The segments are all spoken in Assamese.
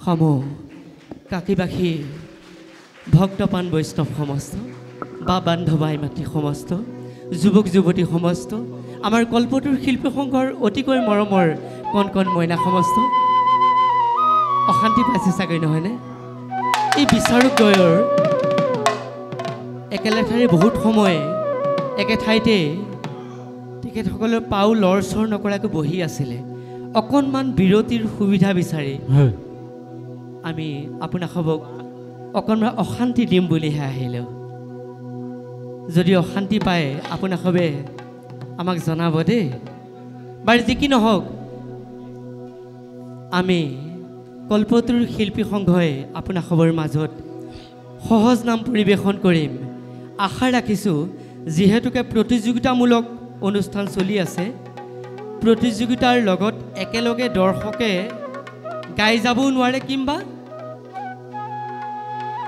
সমূহ কাকীবাসী ভক্তপান বৈষ্ণৱ সমস্ত বা বান্ধৱাই মাতৃ সমস্ত যুৱক যুৱতী সমস্ত আমাৰ কল্পতৰুৰ শিল্পী সংঘৰ অতিকৈ মৰমৰ কণ কণ মইনা সমস্ত অশান্তি পাইছে চাগৈ নহয়নে এই বিচাৰক দ্বয়ৰ একেলেঠাৰে বহুত সময় একে ঠাইতে তেখেতসকলৰ পাও লৰচৰ নকৰাকৈ বহি আছিলে অকণমান বিৰতিৰ সুবিধা বিচাৰি আমি আপোনাসবক অকণমান অশান্তি দিম বুলিহে আহিলোঁ যদি অশান্তি পায় আপোনাসবে আমাক জনাব দেই বাৰু যি কি নহওক আমি কল্পতৰুৰ শিল্পী সংঘই আপোনাসবৰ মাজত সহজ নাম পৰিৱেশন কৰিম আশা ৰাখিছোঁ যিহেতুকে প্ৰতিযোগিতামূলক অনুষ্ঠান চলি আছে প্ৰতিযোগিতাৰ লগত একেলগে দৰ্শকে গাই যাবও নোৱাৰে কিম্বা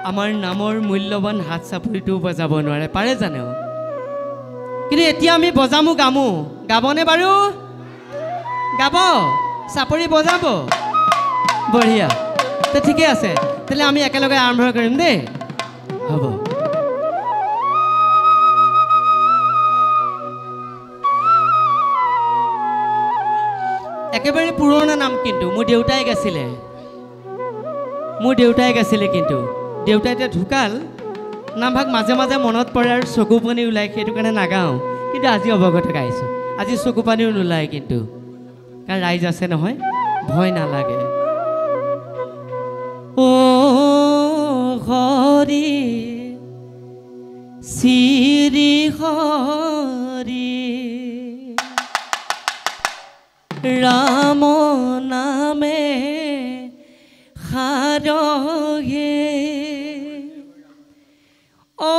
আমাৰ নামৰ মূল্যৱান হাত চাপৰিটো বজাব নোৱাৰে পাৰে জানো কিন্তু এতিয়া আমি বজামো গামো গাবনে বাৰু গাব চাপৰি বজাব বঢ়িয়া তো ঠিকে আছে তেতিয়াহ'লে আমি একেলগে আৰম্ভ কৰিম দেই হ'ব একেবাৰে পুৰণা নাম কিন্তু মোৰ দেউতাই গাইছিলে কিন্তু দেউতাই এতিয়া ঢুকাল নামভাগ মাজে মাজে মনত পৰে আৰু চকু পানী ওলায় সেইটো কাৰণে নাগাওঁ কিন্তু আজি অৱগত গাইছোঁ আজি চকু পানীও নোলায় কিন্তু কাৰণ ৰাইজ আছে নহয় ভয় নালাগে অ হৰি শ্ৰী হৰি ৰাম নামে সাৰহে অ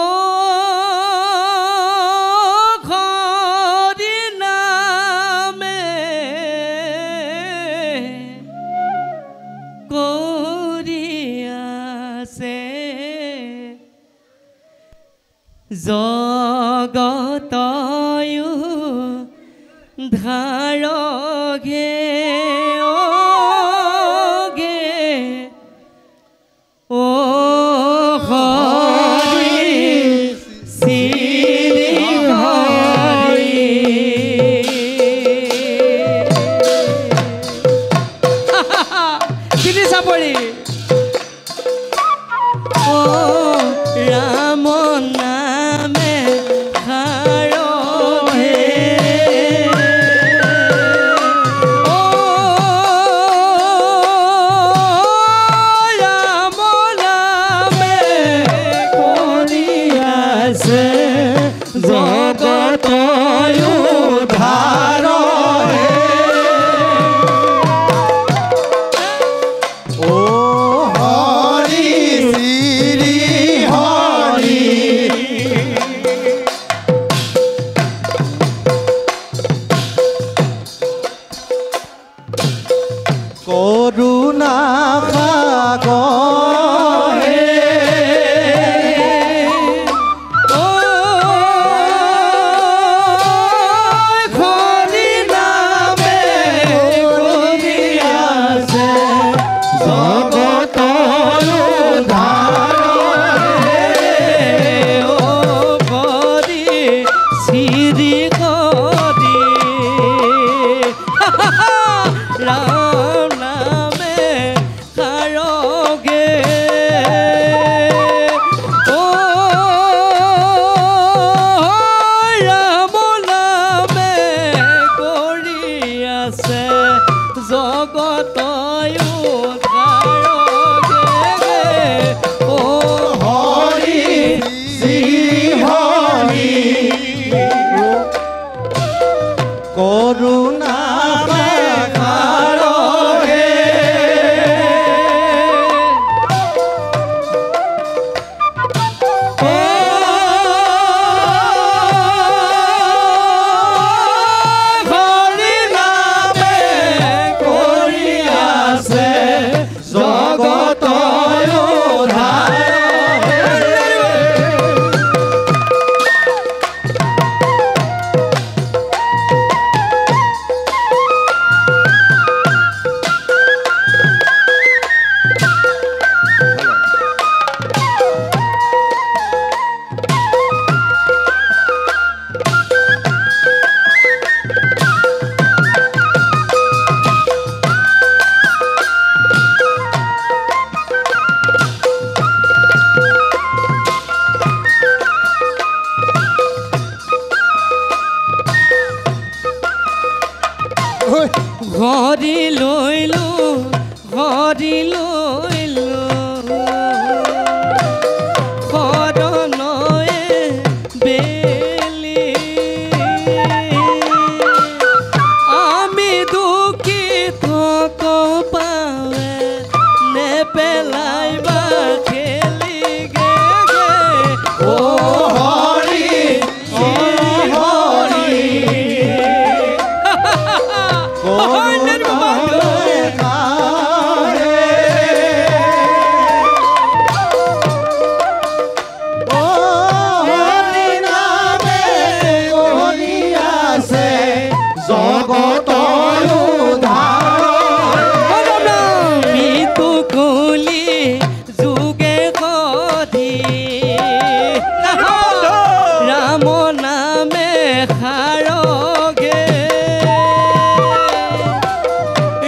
হৰি নামে কৰি আছে জগতয়ো ধাৰগে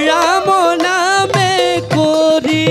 राम नामे कोरी